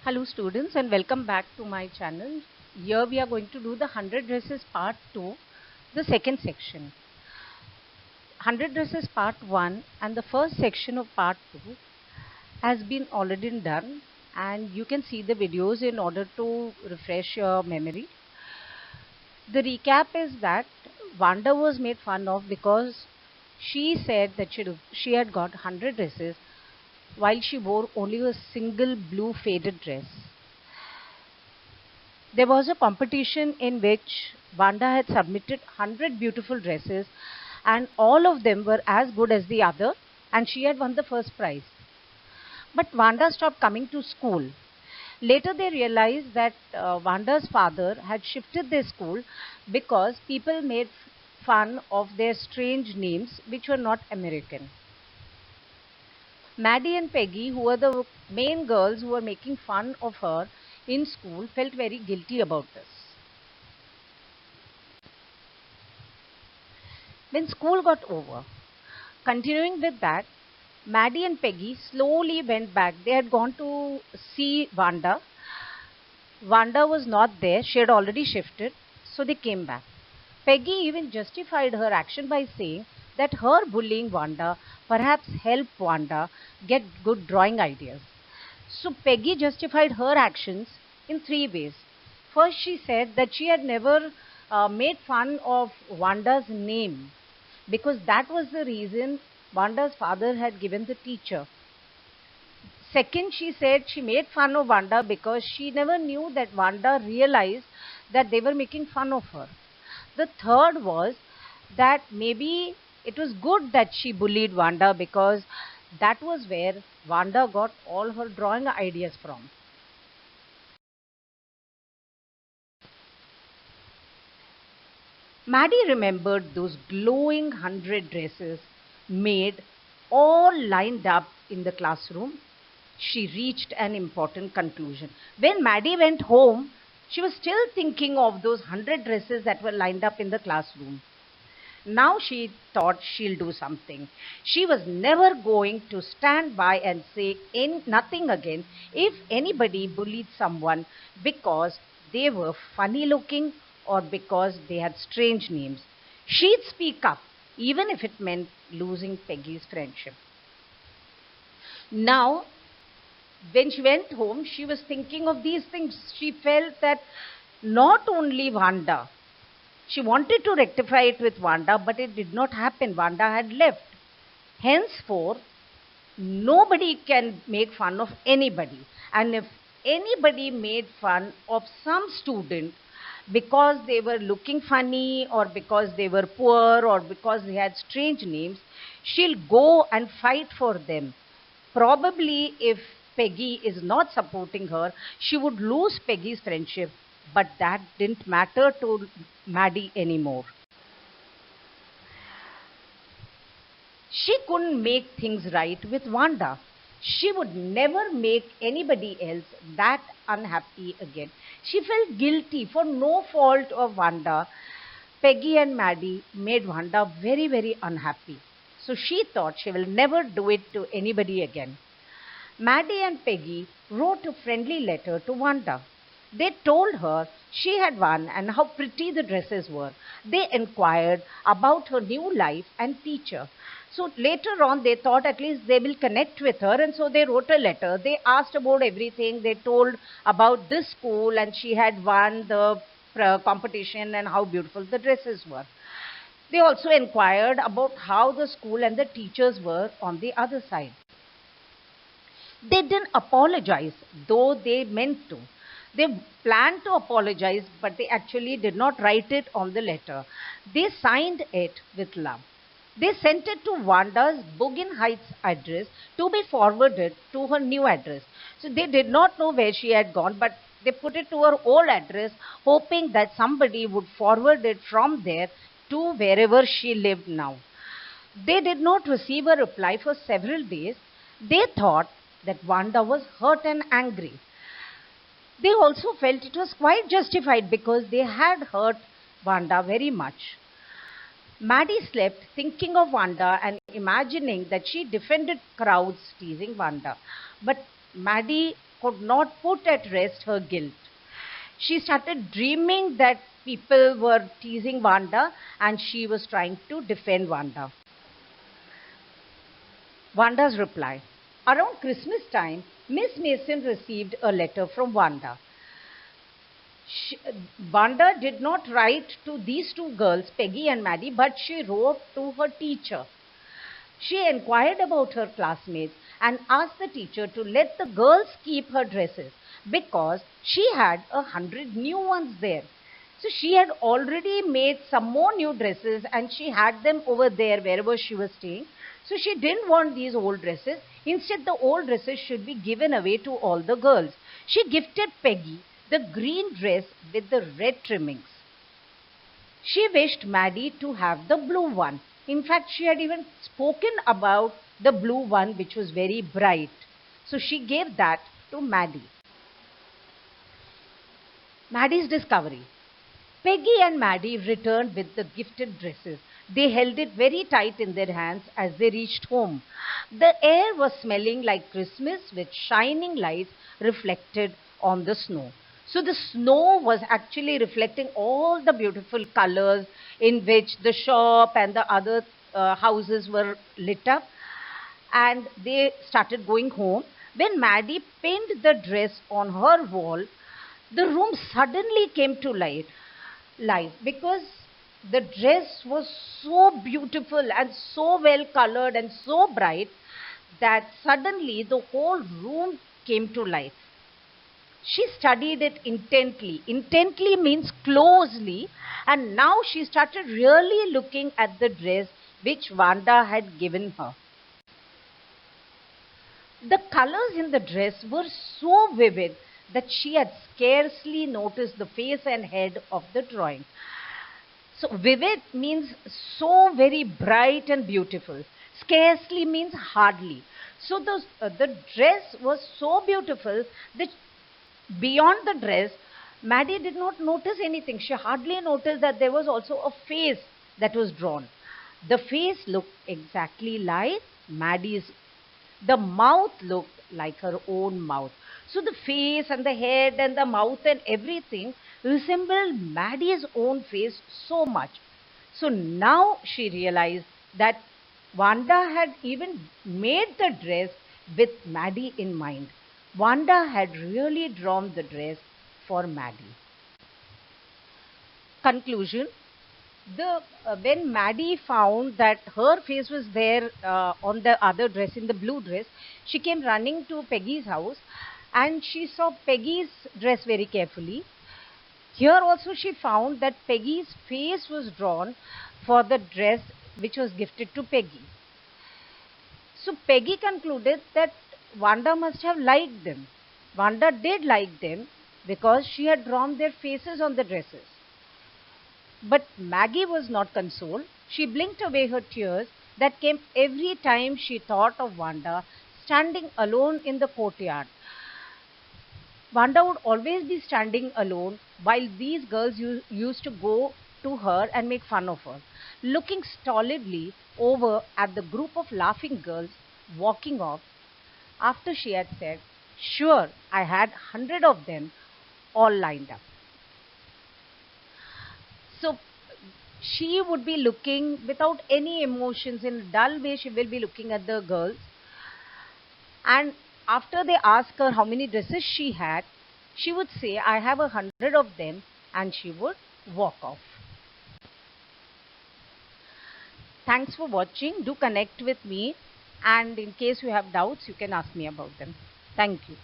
Hello students and welcome back to my channel. Here we are going to do the 100 dresses part 2, the second section. 100 dresses part 1 and the first section of part 2 has been already done, and you can see the videos in order to refresh your memory. The recap is that Vanda was made fun of because she said that she had got 100 dresses while she wore only a single blue faded dress. There was a competition in which Vanda had submitted 100 beautiful dresses, and all of them were as good as the other, and she had won the first prize. But Vanda stopped coming to school. Later they realized that Vanda's father had shifted their school because people made fun of their strange names which were not American. Maddie and Peggy, who were the main girls who were making fun of her in school, felt very guilty about this. When school got over, continuing with that, Maddie and Peggy slowly went back. They had gone to see Vanda. Vanda was not there. She had already shifted. So they came back. Peggy even justified her action by saying that her bullying Vanda perhaps helped Vanda get good drawing ideas. So Peggy justified her actions in three ways. First, she said that she had never made fun of Vanda's name because that was the reason Vanda's father had given the teacher. Second, she said she made fun of Vanda because she never knew that Vanda realized that they were making fun of her. The third was that maybe it was good that she bullied Vanda because that was where Vanda got all her drawing ideas from. Maddie remembered those glowing 100 dresses made all lined up in the classroom. She reached an important conclusion. When Maddie went home, she was still thinking of those 100 dresses that were lined up in the classroom. Now she thought she'll do something. She was never going to stand by and say nothing again if anybody bullied someone because they were funny looking or because they had strange names. She'd speak up, even if it meant losing Peggy's friendship. Now, when she went home, she was thinking of these things. She felt that not only Vanda, she wanted to rectify it with Vanda, but it did not happen. Vanda had left. Henceforth, nobody can make fun of anybody. And if anybody made fun of some student because they were looking funny or because they were poor or because they had strange names, she'll go and fight for them. Probably if Peggy is not supporting her, she would lose Peggy's friendship, but that didn't matter to Maddie anymore. She couldn't make things right with Vanda. She would never make anybody else that unhappy again. She felt guilty for no fault of Vanda. Peggy and Maddie made Vanda very, very unhappy. So she thought she will never do it to anybody again. Maddie and Peggy wrote a friendly letter to Vanda. They told her she had won and how pretty the dresses were. They inquired about her new life and teacher. So later on, they thought at least they will connect with her, and so they wrote a letter. They asked about everything. They told about this school, and she had won the competition and how beautiful the dresses were. They also inquired about how the school and the teachers were on the other side. They didn't apologize, though they meant to. They planned to apologize, but they actually did not write it on the letter. They signed it with love. They sent it to Vanda's Bugin Heights address to be forwarded to her new address. So they did not know where she had gone, but they put it to her old address, hoping that somebody would forward it from there to wherever she lived now. They did not receive a reply for several days. They thought that Vanda was hurt and angry. They also felt it was quite justified because they had hurt Vanda very much. Maddie slept thinking of Vanda and imagining that she defended crowds teasing Vanda. But Maddie could not put at rest her guilt. She started dreaming that people were teasing Wanda and she was trying to defend Wanda. Wanda's reply. Around Christmas time, Miss Mason received a letter from Wanda. She, Wanda did not write to these two girls, Peggy and Maddie, but she wrote to her teacher. She inquired about her classmates and asked the teacher to let the girls keep her dresses because she had 100 new ones there. So she had already made some more new dresses and she had them over there wherever she was staying. So she didn't want these old dresses. Instead, the old dresses should be given away to all the girls. She gifted Peggy the green dress with the red trimmings. She wished Maddie to have the blue one. In fact, she had even spoken about the blue one, which was very bright. So she gave that to Maddie. Maddie's discovery. Peggy and Maddie returned with the gifted dresses. They held it very tight in their hands as they reached home. The air was smelling like Christmas with shining lights reflected on the snow. So the snow was actually reflecting all the beautiful colors in which the shop and the other houses were lit up. And they started going home. When Maddie pinned the dress on her wall, the room suddenly came to life because the dress was so beautiful and so well colored and so bright that suddenly the whole room came to life. She studied it intently. Intently means closely, and now she started really looking at the dress which Wanda had given her. The colors in the dress were so vivid that she had scarcely noticed the face and head of the drawing. So vivid means so very bright and beautiful. Scarcely means hardly. So the dress was so beautiful that beyond the dress, Maddie did not notice anything. She hardly noticed that there was also a face that was drawn. The face looked exactly like Maddie's. The mouth looked like her own mouth. So the face and the head and the mouth and everything resembled Maddie's own face so much. So now she realized that Wanda had even made the dress with Maddie in mind. Wanda had really drawn the dress for Maddie. Conclusion. When Maddie found that her face was there on the other dress, in the blue dress, she came running to Peggy's house and she saw Peggy's dress very carefully. Here also she found that Peggy's face was drawn for the dress which was gifted to Peggy. So Peggy concluded that Wanda must have liked them. Wanda did like them because she had drawn their faces on the dresses. But Maggie was not consoled. She blinked away her tears that came every time she thought of Wanda standing alone in the courtyard. Wanda would always be standing alone while these girls used to go to her and make fun of her, looking stolidly over at the group of laughing girls walking off after she had said, "Sure, I had 100 of them all lined up." So she would be looking without any emotions, in a dull way, she will be looking at the girls. And after they ask her how many dresses she had, she would say, "I have 100 of them," and she would walk off. Thanks for watching. Do connect with me, and in case you have doubts, you can ask me about them. Thank you.